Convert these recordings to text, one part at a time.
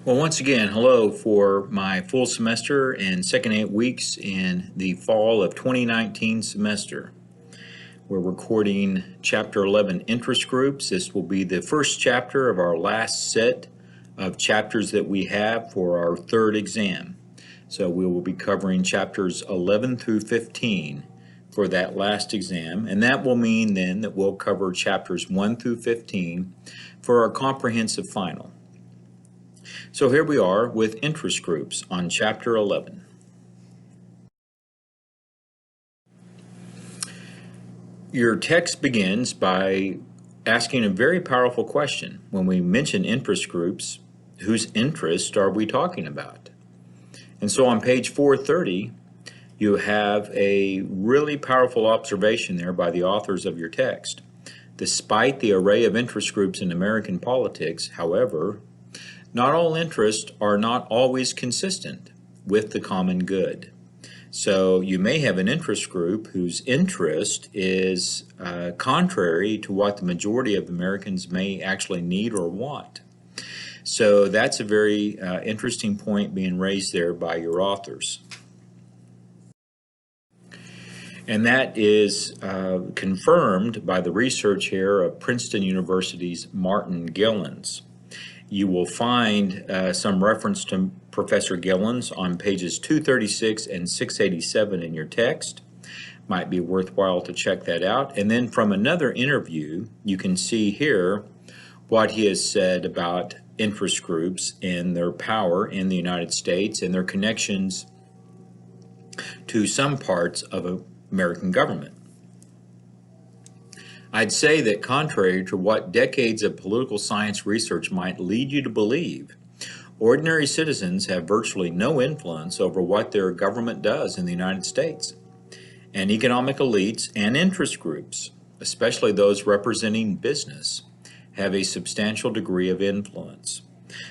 Well, once again, hello for my full semester and second 8 weeks in the fall of 2019 semester. We're recording Chapter 11 interest groups. This will be the first chapter of our last set of chapters that we have for our third exam. So we will be covering chapters 11 through 15 for that last exam, and that will mean then that we'll cover chapters 1 through 15 for our comprehensive final. So here we are with interest groups on Chapter 11. Your text begins by asking a very powerful question. When we mention interest groups, whose interest are we talking about? And so on page 430, you have a really powerful observation there by the authors of your text. Despite the array of interest groups in American politics, however, not all interests are not always consistent with the common good. So you may have an interest group whose interest is contrary to what the majority of Americans may actually need or want. So that's a very interesting point being raised there by your authors. And that is confirmed by the research here of Princeton University's Martin Gilens. You will find some reference to Professor Gilens on pages 236 and 687 in your text. Might be worthwhile to check that out. And then from another interview, you can see here what he has said about interest groups and their power in the United States and their connections to some parts of American government. I'd say that contrary to what decades of political science research might lead you to believe, ordinary citizens have virtually no influence over what their government does in the United States. And economic elites and interest groups, especially those representing business, have a substantial degree of influence.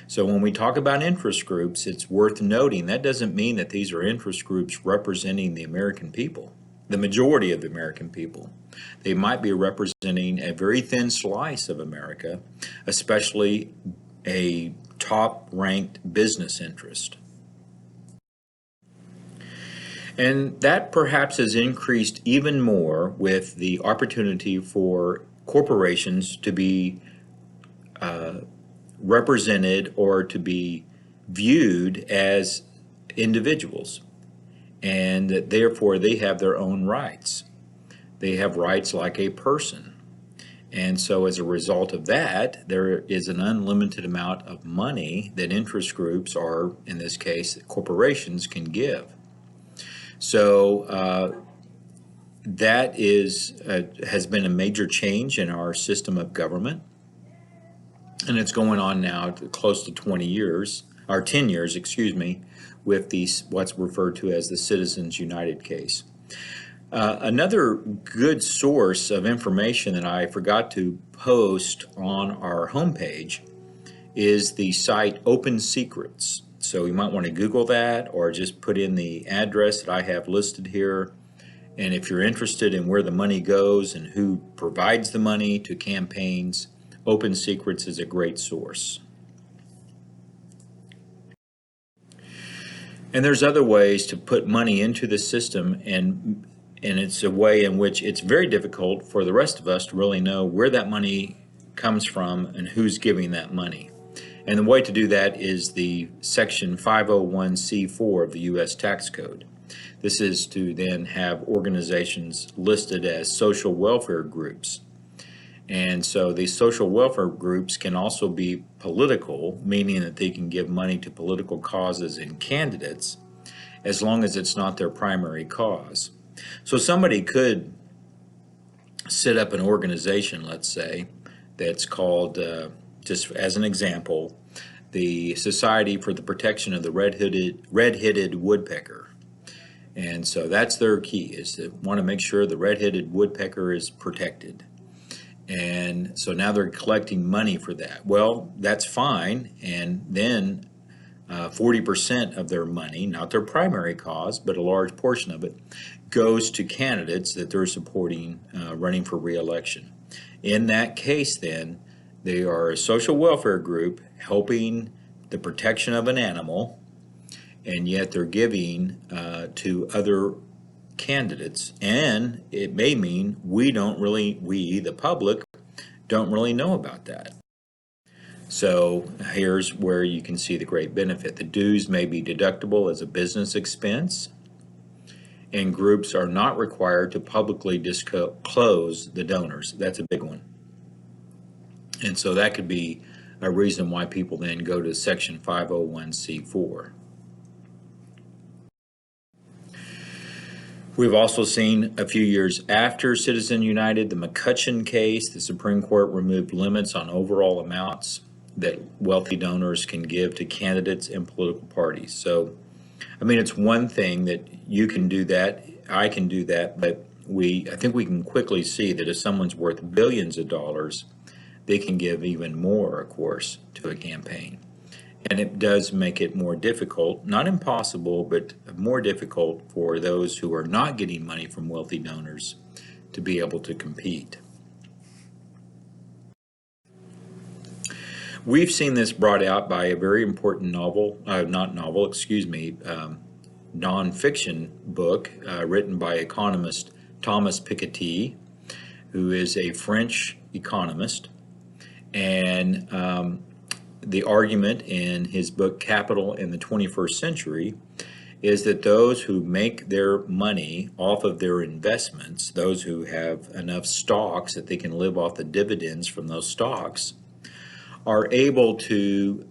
So when we talk about interest groups, it's worth noting that doesn't mean that these are interest groups representing the American people, the majority of the American people. They might be representing a very thin slice of America, especially a top-ranked business interest. And that perhaps has increased even more with the opportunity for corporations to be represented or to be viewed as individuals, and that therefore they have their own rights. They have rights like a person. And so as a result of that, there is an unlimited amount of money that interest groups, or in this case corporations, can give. So that has been a major change in our system of government, and it's going on now close to 20 years, or 10 years, excuse me, with these what's referred to as the Citizens United case. Another good source of information that I forgot to post on our homepage is the site Open Secrets. So you might want to Google that or just put in the address that I have listed here. And if you're interested in where the money goes and who provides the money to campaigns, Open Secrets is a great source. And there's other ways to put money into the system, and it's a way in which it's very difficult for the rest of us to really know where that money comes from and who's giving that money. And the way to do that is the Section 501c4 of the U.S. Tax Code. This is to then have organizations listed as social welfare groups. And so these social welfare groups can also be political, meaning that they can give money to political causes and candidates as long as it's not their primary cause. So somebody could set up an organization, let's say, that's called, just as an example, the Society for the Protection of the Red-Headed Woodpecker. And so that's their key, is to want to make sure the red-headed woodpecker is protected. And so now they're collecting money for that. Well, that's fine, and then 40% of their money, not their primary cause, but a large portion of it, goes to candidates that they're supporting running for re-election. In that case then, they are a social welfare group helping the protection of an animal, and yet they're giving to other candidates, and it may mean we, the public, don't really know about that. So here's where you can see the great benefit. The dues may be deductible as a business expense, and groups are not required to publicly disclose the donors. That's a big one. And so that could be a reason why people then go to Section 501c4. We've also seen a few years after Citizen United, the McCutcheon case, the Supreme Court removed limits on overall amounts that wealthy donors can give to candidates and political parties. So, I mean, it's one thing that you can do that, I can do that, but I think we can quickly see that if someone's worth billions of dollars, they can give even more, of course, to a campaign. And it does make it more difficult, not impossible, but more difficult for those who are not getting money from wealthy donors to be able to compete. We've seen this brought out by a very important nonfiction book written by economist Thomas Piketty, who is a French economist. And the argument in his book Capital in the 21st Century is that those who make their money off of their investments, those who have enough stocks that they can live off the dividends from those stocks, are able to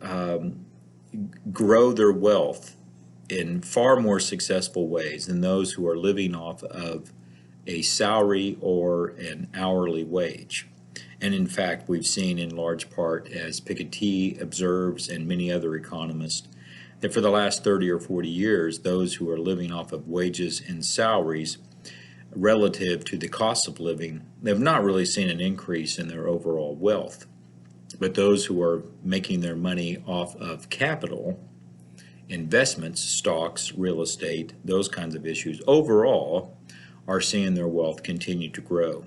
grow their wealth in far more successful ways than those who are living off of a salary or an hourly wage. And in fact, we've seen in large part, as Piketty observes and many other economists, that for the last 30 or 40 years, those who are living off of wages and salaries relative to the cost of living, they've not really seen an increase in their overall wealth. But those who are making their money off of capital, investments, stocks, real estate, those kinds of issues, overall are seeing their wealth continue to grow.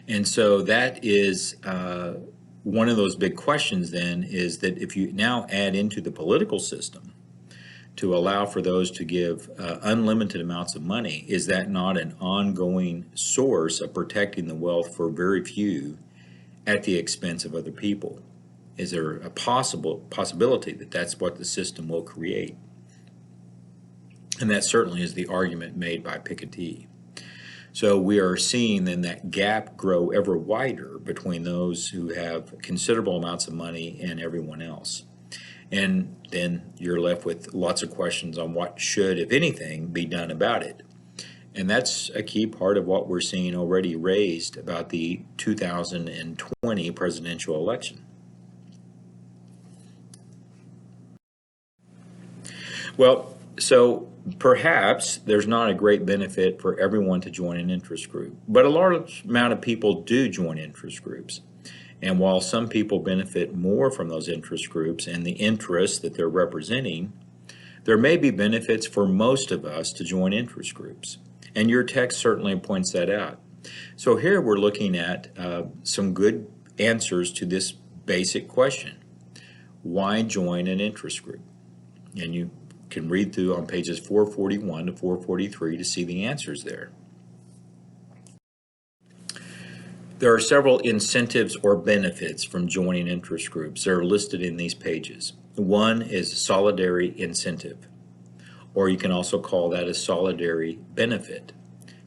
And so that is one of those big questions then, is that if you now add into the political system to allow for those to give unlimited amounts of money, is that not an ongoing source of protecting the wealth for very few at the expense of other people? Is there a possibility that that's what the system will create? And that certainly is the argument made by Piketty. So we are seeing then that gap grow ever wider between those who have considerable amounts of money and everyone else. And then you're left with lots of questions on what should, if anything, be done about it. And that's a key part of what we're seeing already raised about the 2020 presidential election. Well, so perhaps there's not a great benefit for everyone to join an interest group, but a large amount of people do join interest groups. And while some people benefit more from those interest groups and the interests that they're representing, there may be benefits for most of us to join interest groups. And your text certainly points that out. So here we're looking at some good answers to this basic question. Why join an interest group? And you can read through on pages 441 to 443 to see the answers there. There are several incentives or benefits from joining interest groups that are listed in these pages. One is solidary incentive, or you can also call that a solidary benefit.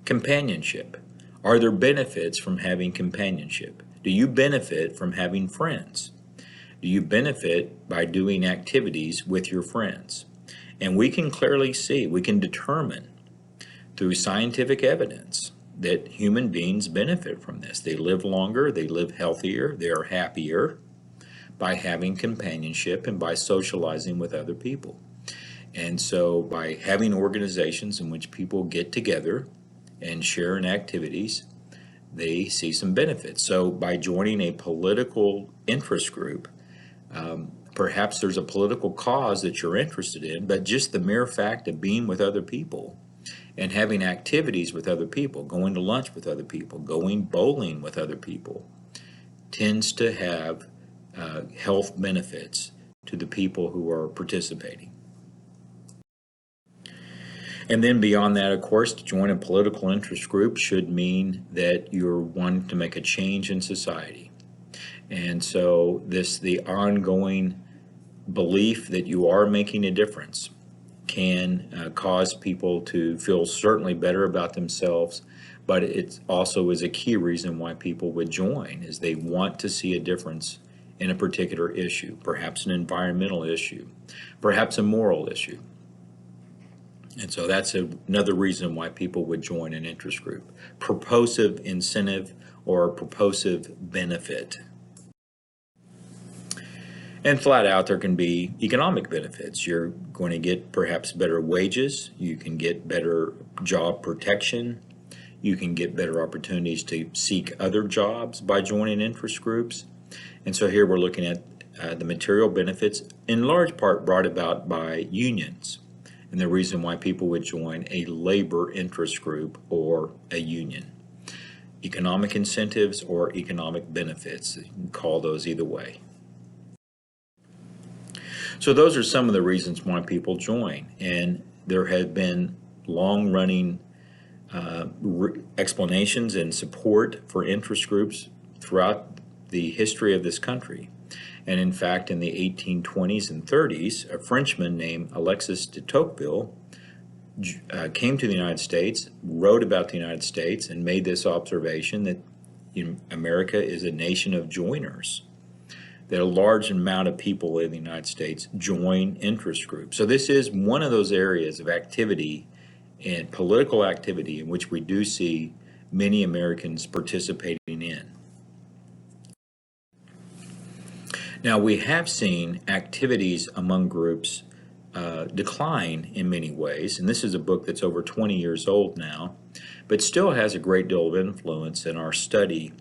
Companionship. Are there benefits from having companionship? Do you benefit from having friends? Do you benefit by doing activities with your friends? And we can clearly see, we can determine through scientific evidence that human beings benefit from this. They live longer, they live healthier, they are happier by having companionship and by socializing with other people. And so by having organizations in which people get together and share in activities, they see some benefits. So by joining a political interest group, perhaps there's a political cause that you're interested in, but just the mere fact of being with other people and having activities with other people, going to lunch with other people, going bowling with other people, tends to have health benefits to the people who are participating. And then beyond that, of course, to join a political interest group should mean that you're wanting to make a change in society. And so the ongoing belief that you are making a difference can cause people to feel certainly better about themselves, but it also is a key reason why people would join, is they want to see a difference in a particular issue, perhaps an environmental issue, perhaps a moral issue. And so that's another reason why people would join an interest group. Purposive incentive or purposive benefit. And flat out, there can be economic benefits. You're going to get perhaps better wages. You can get better job protection. You can get better opportunities to seek other jobs by joining interest groups. And so here we're looking at the material benefits, in large part brought about by unions, and the reason why people would join a labor interest group or a union. Economic incentives or economic benefits, you can call those either way. So those are some of the reasons why people join, and there have been long-running explanations and support for interest groups throughout the history of this country. And in fact, in the 1820s and 30s, a Frenchman named Alexis de Tocqueville came to the United States, wrote about the United States, and made this observation that America is a nation of joiners, that a large amount of people in the United States join interest groups. So this is one of those areas of activity and political activity in which we do see many Americans participating in. Now, we have seen activities among groups decline in many ways, and this is a book that's over 20 years old now, but still has a great deal of influence in our study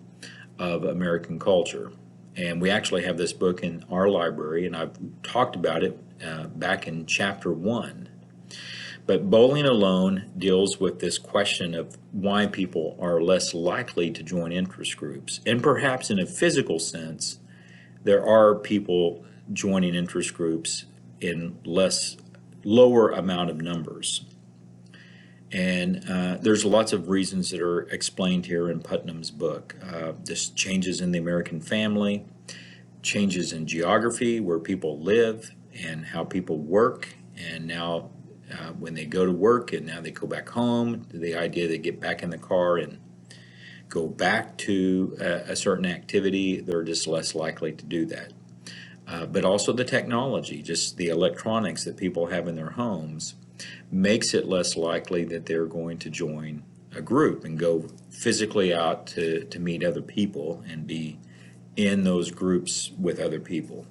of American culture. And we actually have this book in our library, and I've talked about it back in chapter 1. But Bowling Alone deals with this question of why people are less likely to join interest groups. And perhaps in a physical sense, there are people joining interest groups in lower amount of numbers. And there's lots of reasons that are explained here in Putnam's book. Just changes in the American family, changes in geography, where people live and how people work, and now when they go to work and now they go back home, the idea they get back in the car and go back to a certain activity, they're just less likely to do that. But also the technology, just the electronics that people have in their homes, makes it less likely that they're going to join a group and go physically out to meet other people and be in those groups with other people.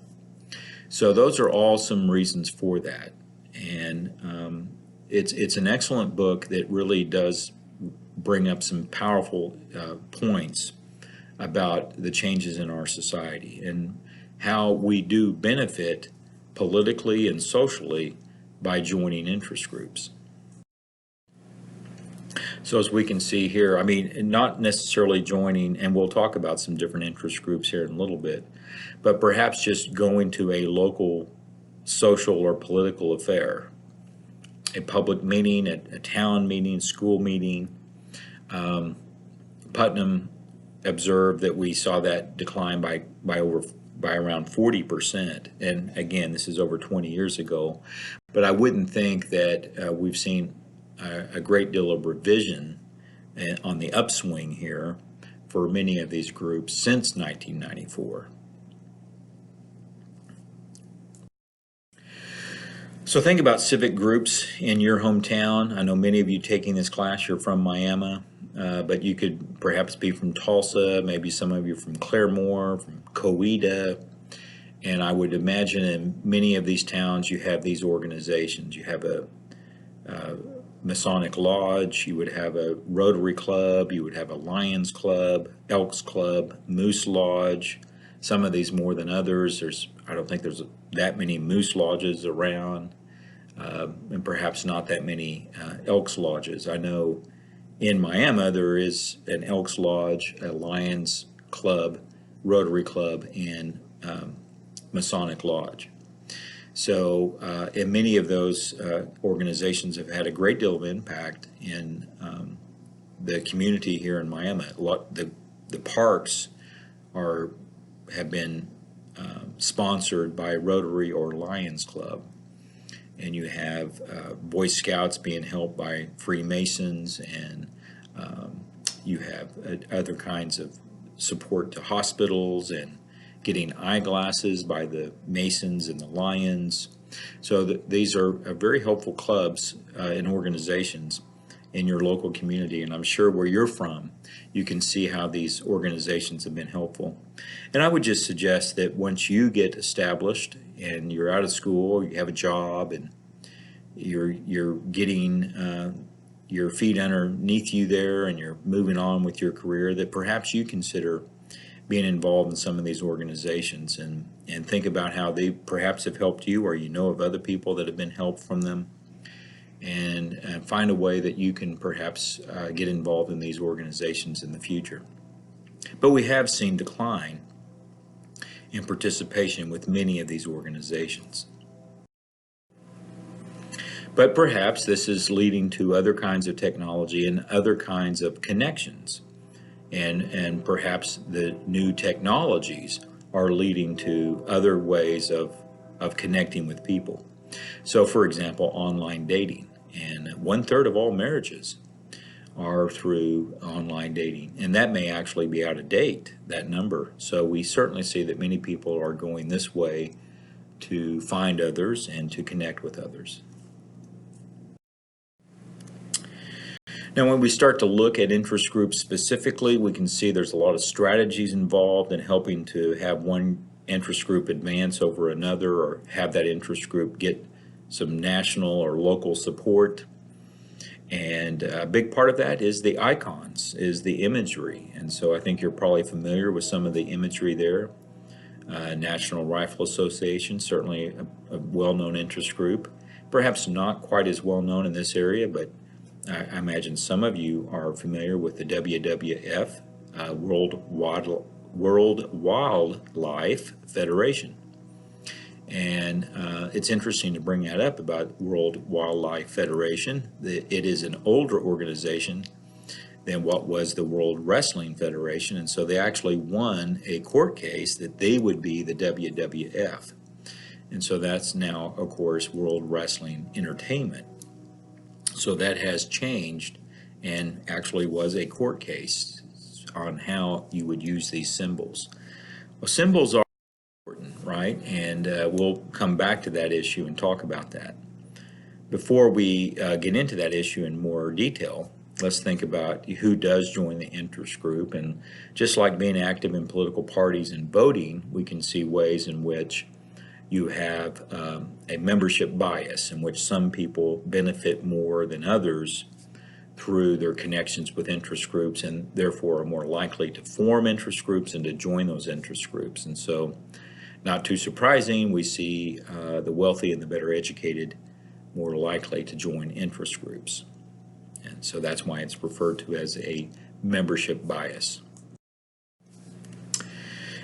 So those are all some reasons for that. And it's an excellent book that really does bring up some powerful points about the changes in our society and how we do benefit politically and socially by joining interest groups. So as we can see here, I mean, not necessarily joining, and we'll talk about some different interest groups here in a little bit, but perhaps just going to a local social or political affair, a public meeting, a town meeting, school meeting. Putnam observed that we saw that decline by around 40%. And again, this is over 20 years ago. But I wouldn't think that we've seen a great deal of revision on the upswing here for many of these groups since 1994. So think about civic groups in your hometown. I know many of you taking this class, you're from Miami, but you could perhaps be from Tulsa, maybe some of you from Claremore, from Coweta, and I would imagine in many of these towns you have these organizations. You have a Masonic Lodge, you would have a Rotary Club, you would have a Lions Club, Elks Club, Moose Lodge, some of these more than others. I don't think there's that many Moose Lodges around, and perhaps not that many Elks Lodges. I know in Miami there is an Elks Lodge, a Lions Club, Rotary Club, and Masonic Lodge. So, and many of those organizations have had a great deal of impact in the community here in Miami. The parks have been sponsored by Rotary or Lions Club, and you have Boy Scouts being helped by Freemasons, and you have other kinds of support to hospitals and getting eyeglasses by the Masons and the Lions. So these are very helpful clubs and organizations in your local community, and I'm sure where you're from you can see how these organizations have been helpful. And I would just suggest that once you get established and you're out of school, you have a job, and you're getting your feet underneath you there and you're moving on with your career, that perhaps you consider being involved in some of these organizations and think about how they perhaps have helped you, or you know of other people that have been helped from them, and find a way that you can perhaps get involved in these organizations in the future. But we have seen decline in participation with many of these organizations. But perhaps this is leading to other kinds of technology and other kinds of connections. And perhaps the new technologies are leading to other ways of connecting with people. So, for example, online dating. And 1/3 of all marriages are through online dating. And that may actually be out of date, that number. So we certainly see that many people are going this way to find others and to connect with others. Now, when we start to look at interest groups specifically, we can see there's a lot of strategies involved in helping to have one interest group advance over another, or have that interest group get some national or local support. And a big part of that is the icons, is the imagery. And so I think you're probably familiar with some of the imagery there. National Rifle Association, certainly a well-known interest group. Perhaps not quite as well known in this area, but I imagine some of you are familiar with the WWF, World Wildlife Federation. And it's interesting to bring that up about World Wildlife Federation. It is an older organization than what was the World Wrestling Federation, and so they actually won a court case that they would be the WWF. And so that's now, of course, World Wrestling Entertainment. So that has changed, and actually was a court case on how you would use these symbols. Well, symbols are important, right? And we'll come back to that issue and talk about that. Before we get into that issue in more detail, let's think about who does join the interest group. And just like being active in political parties and voting, we can see ways in which you have a membership bias, in which some people benefit more than others through their connections with interest groups, and therefore are more likely to form interest groups and to join those interest groups. And so, not too surprising, we see the wealthy and the better educated more likely to join interest groups. And so that's why it's referred to as a membership bias.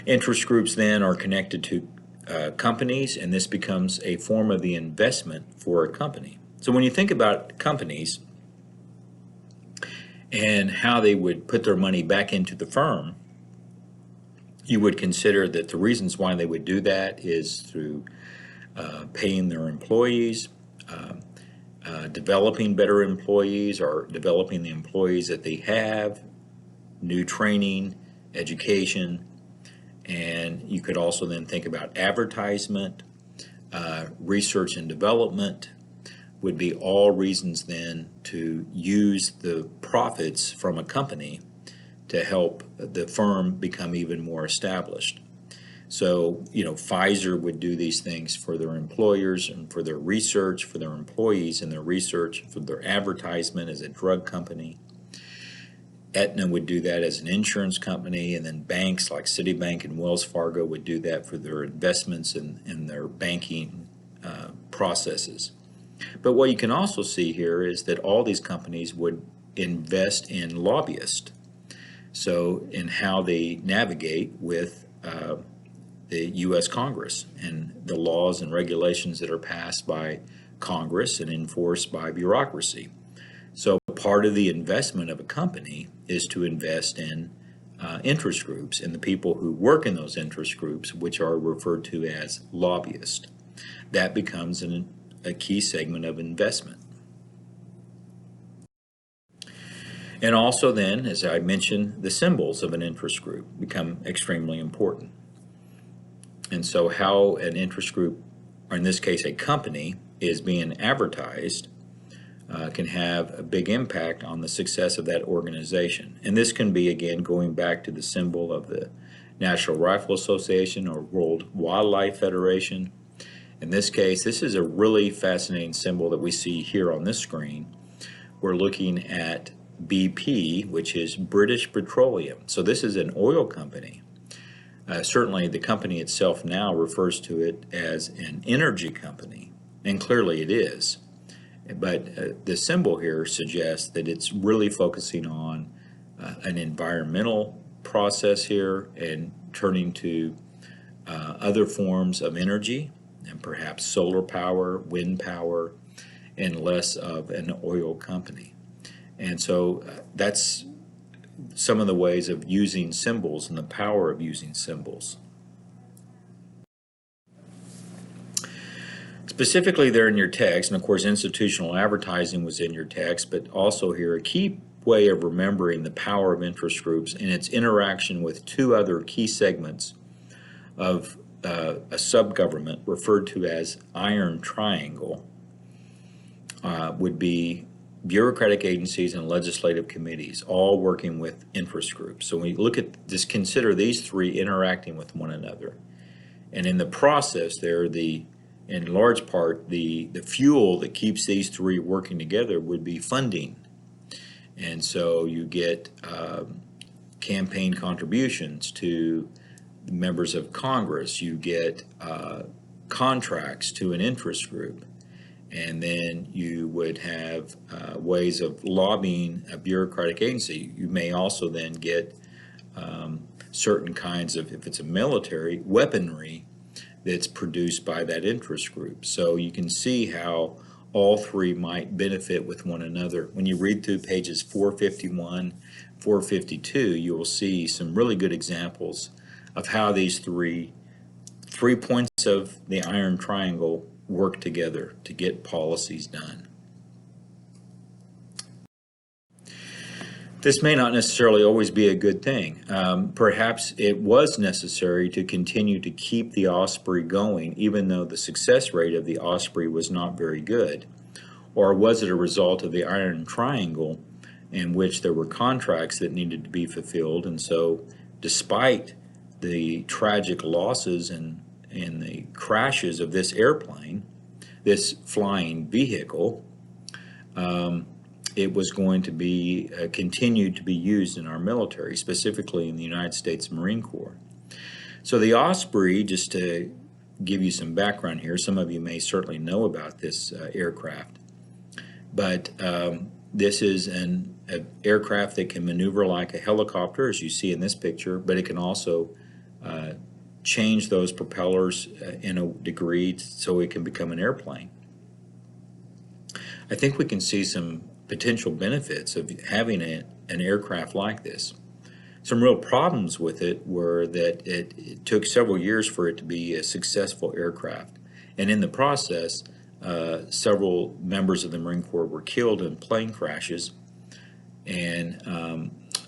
Interest groups then are connected to companies, and this becomes a form of the investment for a company. So when you think about companies and how they would put their money back into the firm, you would consider that the reasons why they would do that is through paying their employees, developing better employees, or developing the employees that they have, new training, education. And you could also then think about advertisement, research and development would be all reasons then to use the profits from a company to help the firm become even more established. So, Pfizer would do these things for their employers and for their research, for their employees and their research, for their advertisement as a drug company. Aetna would do that as an insurance company, and then banks like Citibank and Wells Fargo would do that for their investments in their banking processes. But what you can also see here is that all these companies would invest in lobbyists. So in how they navigate with the U.S. Congress and the laws and regulations that are passed by Congress and enforced by bureaucracy. So part of the investment of a company is to invest in interest groups and the people who work in those interest groups, which are referred to as lobbyists. That becomes a key segment of investment. And also then, as I mentioned, the symbols of an interest group become extremely important. And so how an interest group, or in this case a company, is being advertised can have a big impact on the success of that organization. And this can be, again, going back to the symbol of the National Rifle Association or World Wildlife Federation. In this case, this is a really fascinating symbol that we see here on this screen. We're looking at BP, which is British Petroleum. So this is an oil company. Certainly the company itself now refers to it as an energy company, and clearly it is. But the symbol here suggests that it's really focusing on an environmental process here and turning to other forms of energy, and perhaps solar power, wind power, and less of an oil company. And so that's some of the ways of using symbols and the power of using symbols. Specifically there in your text, and of course institutional advertising was in your text, but also here a key way of remembering the power of interest groups and its interaction with two other key segments of a sub-government referred to as Iron Triangle would be bureaucratic agencies and legislative committees, all working with interest groups. So when you look at this, consider these three interacting with one another. And in the process there, in large part, the fuel that keeps these three working together would be funding. And so you get campaign contributions to members of Congress, you get contracts to an interest group, and then you would have ways of lobbying a bureaucratic agency. You may also then get certain kinds of, if it's a military, weaponry that's produced by that interest group. So you can see how all three might benefit with one another. When you read through pages 451, 452, you will see some really good examples of how these three points of the Iron Triangle work together to get policies done. This may not necessarily always be a good thing. Perhaps it was necessary to continue to keep the Osprey going, even though the success rate of the Osprey was not very good. Or was it a result of the Iron Triangle in which there were contracts that needed to be fulfilled, and so despite the tragic losses and the crashes of this airplane, this flying vehicle, it was going to be continued to be used in our military, specifically in the United States Marine Corps. So the Osprey, just to give you some background here, some of you may certainly know about this aircraft, but this is an aircraft that can maneuver like a helicopter, as you see in this picture, but it can also change those propellers in a degree so it can become an airplane. I think we can see some potential benefits of having an aircraft like this. Some real problems with it were that it took several years for it to be a successful aircraft, and in the process several members of the Marine Corps were killed in plane crashes, and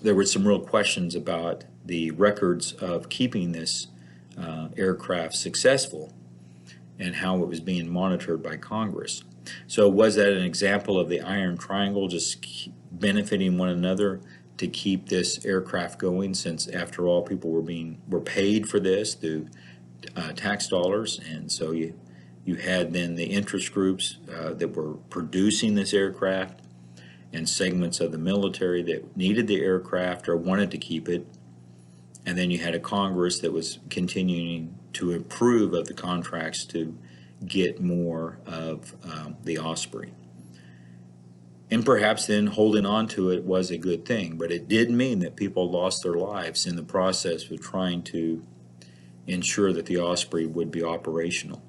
there were some real questions about the records of keeping this aircraft successful and how it was being monitored by Congress. So was that an example of the Iron Triangle just benefiting one another to keep this aircraft going, since after all people were paid for this through tax dollars, and so you had then the interest groups that were producing this aircraft and segments of the military that needed the aircraft or wanted to keep it, and then you had a Congress that was continuing to improve of the contracts to get more of the Osprey. And perhaps then holding on to it was a good thing, but it did mean that people lost their lives in the process of trying to ensure that the Osprey would be operational.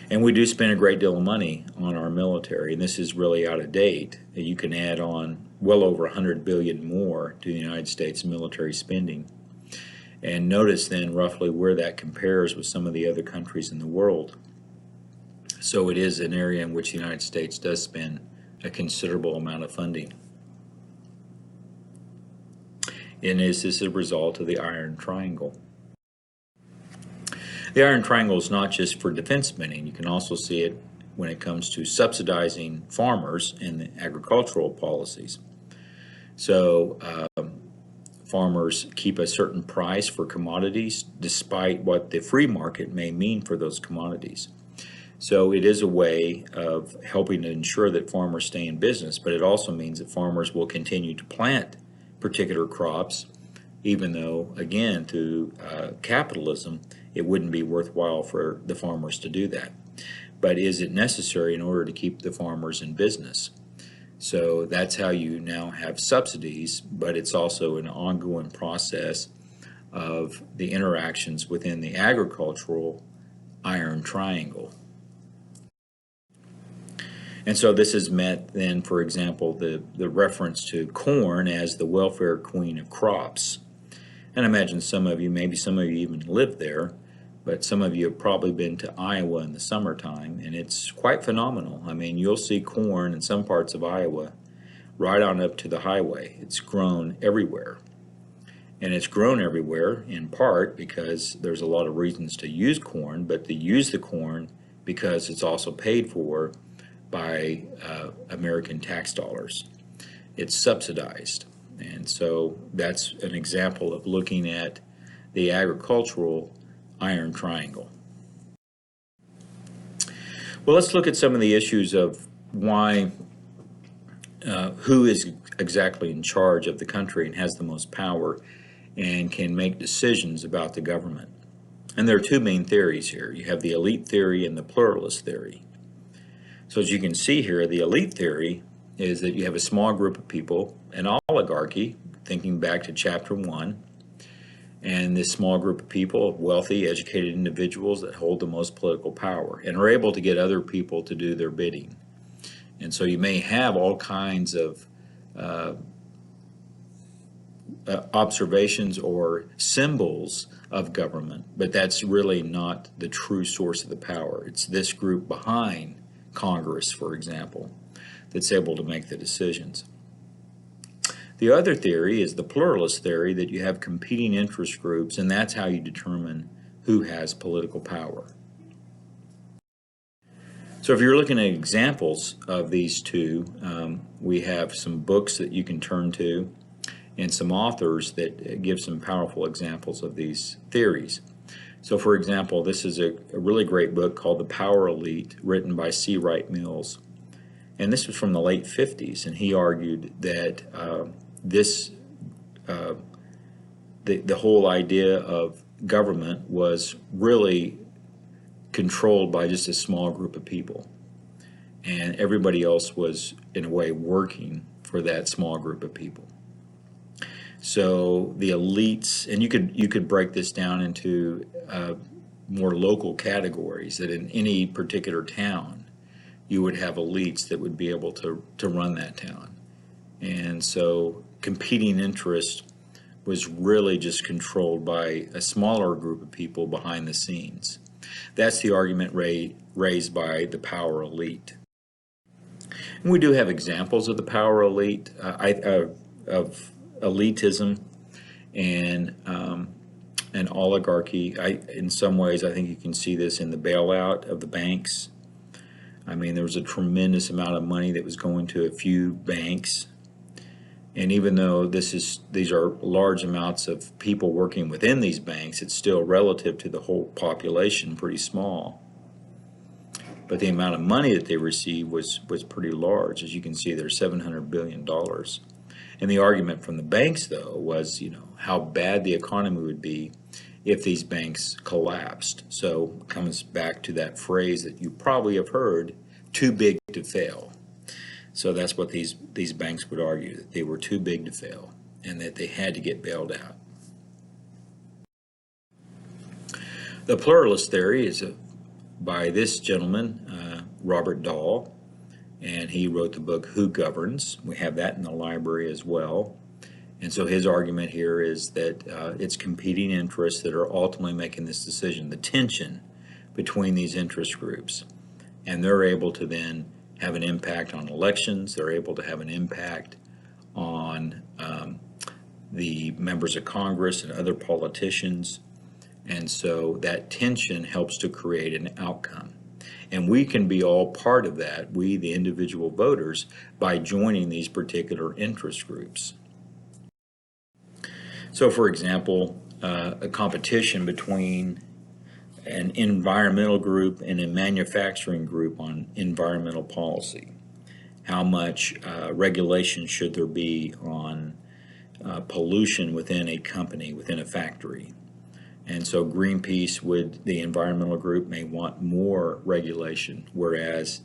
And we do spend a great deal of money on our military, and this is really out of date. You can add on well over 100 billion more to the United States military spending. And notice then roughly where that compares with some of the other countries in the world. So it is an area in which the United States does spend a considerable amount of funding. And is this a result of the Iron Triangle? The Iron Triangle is not just for defense spending. You can also see it when it comes to subsidizing farmers and the agricultural policies. So farmers keep a certain price for commodities despite what the free market may mean for those commodities. So it is a way of helping to ensure that farmers stay in business, but it also means that farmers will continue to plant particular crops, even though, again, through capitalism, it wouldn't be worthwhile for the farmers to do that. But is it necessary in order to keep the farmers in business? So that's how you now have subsidies, but it's also an ongoing process of the interactions within the agricultural Iron Triangle. And so this has meant then, for example, the reference to corn as the welfare queen of crops. And I imagine some of you, maybe some of you even live there, but some of you have probably been to Iowa in the summertime, and it's quite phenomenal. I mean, you'll see corn in some parts of Iowa right on up to the highway. It's grown everywhere. And it's grown everywhere in part because there's a lot of reasons to use corn, but to use the corn because it's also paid for by American tax dollars. It's subsidized. And so that's an example of looking at the agricultural Iron Triangle. Well, let's look at some of the issues of why, who is exactly in charge of the country and has the most power and can make decisions about the government. And there are two main theories here. You have the elite theory and the pluralist theory. So as you can see here, the elite theory is that you have a small group of people, an oligarchy, thinking back to chapter 1, and this small group of people, wealthy, educated individuals that hold the most political power and are able to get other people to do their bidding. And so you may have all kinds of observations or symbols of government, but that's really not the true source of the power. It's this group behind Congress, for example, that's able to make the decisions. The other theory is the pluralist theory, that you have competing interest groups, and that's how you determine who has political power. So if you're looking at examples of these two, we have some books that you can turn to and some authors that give some powerful examples of these theories. So for example, this is a really great book called The Power Elite, written by C. Wright Mills. And this was from the late 50s, and he argued that the whole idea of government was really controlled by just a small group of people. And everybody else was, in a way, working for that small group of people. So the elites, and you could break this down into more local categories, that in any particular town you would have elites that would be able to run that town. And so competing interest was really just controlled by a smaller group of people behind the scenes. That's the argument raised by the power elite. And we do have examples of the power elite, of elitism and oligarchy. In some ways, I think you can see this in the bailout of the banks. I mean, there was a tremendous amount of money that was going to a few banks. And even though these are large amounts of people working within these banks, it's still relative to the whole population pretty small. But the amount of money that they received was pretty large. As you can see, there's $700 billion. And the argument from the banks, though, was, how bad the economy would be if these banks collapsed. So it comes back to that phrase that you probably have heard, too big to fail. So that's what these banks would argue, that they were too big to fail and that they had to get bailed out. The pluralist theory is by this gentleman, Robert Dahl, and he wrote the book Who Governs? We have that in the library as well. And so his argument here is that it's competing interests that are ultimately making this decision, the tension between these interest groups. And they're able to then have an impact on elections, they're able to have an impact on the members of Congress and other politicians. And so that tension helps to create an outcome. And we can be all part of that, we the individual voters, by joining these particular interest groups. So for example, a competition between an environmental group and a manufacturing group on environmental policy. How much regulation should there be on pollution within a company, within a factory? And so Greenpeace the environmental group may want more regulation, whereas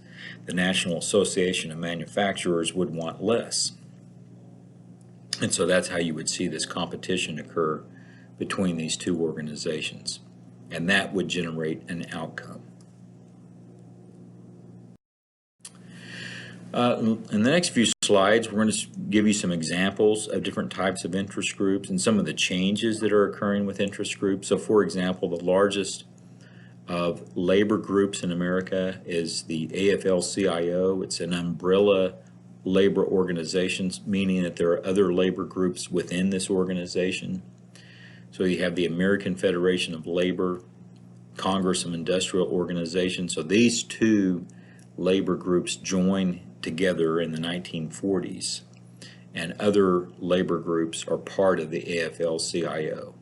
the National Association of Manufacturers would want less. And so that's how you would see this competition occur between these two organizations. And that would generate an outcome. In the next few slides, we're going to give you some examples of different types of interest groups and some of the changes that are occurring with interest groups. So for example, the largest of labor groups in America is the AFL-CIO. It's an umbrella labor organization, meaning that there are other labor groups within this organization. So you have the American Federation of Labor, Congress of Industrial Organizations. So these two labor groups join together in the 1940s, and other labor groups are part of the AFL-CIO.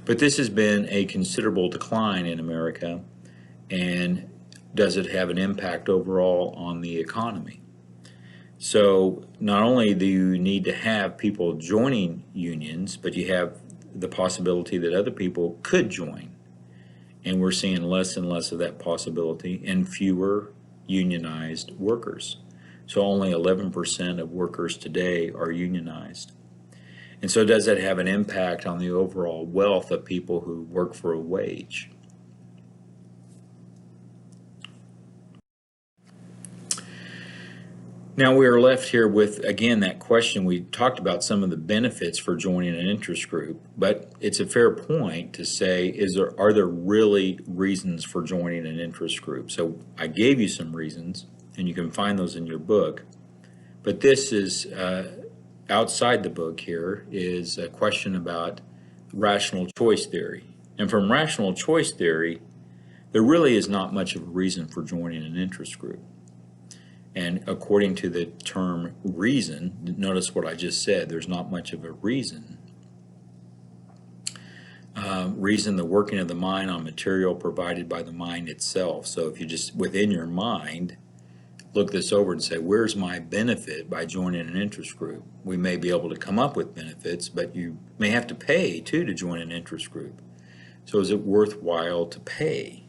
But this has been a considerable decline in America, and does it have an impact overall on the economy? So not only do you need to have people joining unions, but you have the possibility that other people could join. And we're seeing less and less of that possibility and fewer unionized workers. So only 11% of workers today are unionized. And so does that have an impact on the overall wealth of people who work for a wage? Now we are left here with, again, that question. We talked about some of the benefits for joining an interest group, but it's a fair point to say, are there really reasons for joining an interest group? So I gave you some reasons, and you can find those in your book, but this is, outside the book here, is a question about rational choice theory. And from rational choice theory, there really is not much of a reason for joining an interest group. And according to the term reason, notice what I just said, there's not much of a reason. Reason, the working of the mind on material provided by the mind itself. So if you just, within your mind, look this over and say, where's my benefit by joining an interest group? We may be able to come up with benefits, but you may have to pay too to join an interest group. So is it worthwhile to pay?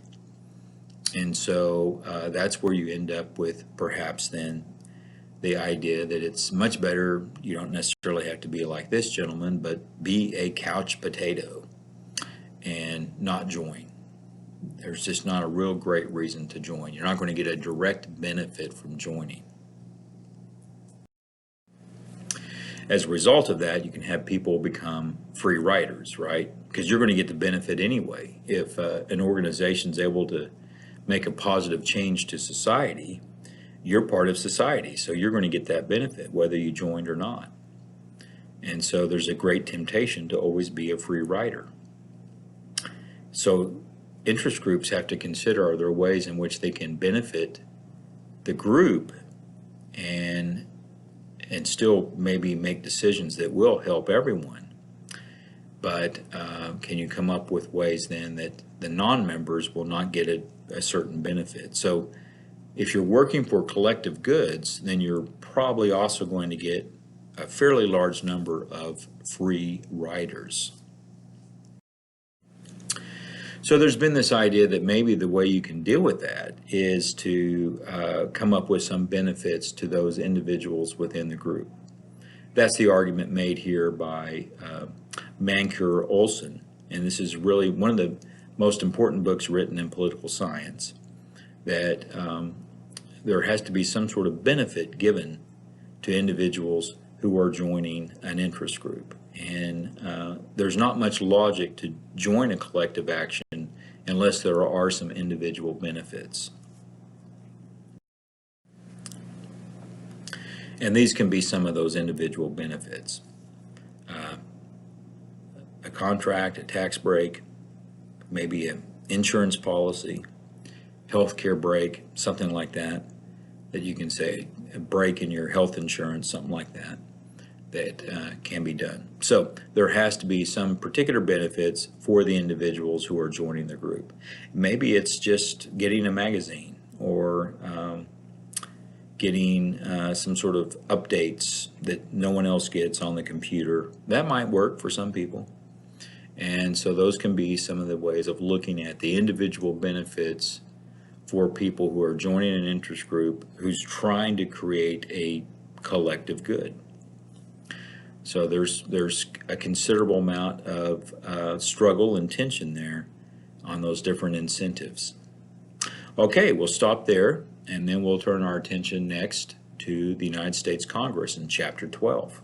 And so that's where you end up with perhaps then the idea that it's much better, you don't necessarily have to be like this gentleman, but be a couch potato and not join. There's just not a real great reason to join. You're not going to get a direct benefit from joining. As a result of that, you can have people become free riders, right? Because you're going to get the benefit anyway. If an organization is able to make a positive change to society, you're part of society, so you're going to get that benefit whether you joined or not. And so there's a great temptation to always be a free rider. So interest groups have to consider, are there ways in which they can benefit the group and still maybe make decisions that will help everyone. But can you come up with ways then that the non-members will not get a certain benefit? So if you're working for collective goods, then you're probably also going to get a fairly large number of free riders. So there's been this idea that maybe the way you can deal with that is to come up with some benefits to those individuals within the group. That's the argument made here by Mancur Olson, and this is really one of the most important books written in political science, that there has to be some sort of benefit given to individuals who are joining an interest group. And there's not much logic to join a collective action unless there are some individual benefits. And these can be some of those individual benefits. A contract, a tax break, maybe an insurance policy, healthcare break, something like that, that you can say, a break in your health insurance, something like that, that can be done. So there has to be some particular benefits for the individuals who are joining the group. Maybe it's just getting a magazine, or getting some sort of updates that no one else gets on the computer. That might work for some people. And so those can be some of the ways of looking at the individual benefits for people who are joining an interest group who's trying to create a collective good. So there's a considerable amount of struggle and tension there on those different incentives. Okay, we'll stop there, and then we'll turn our attention next to the United States Congress in Chapter 12.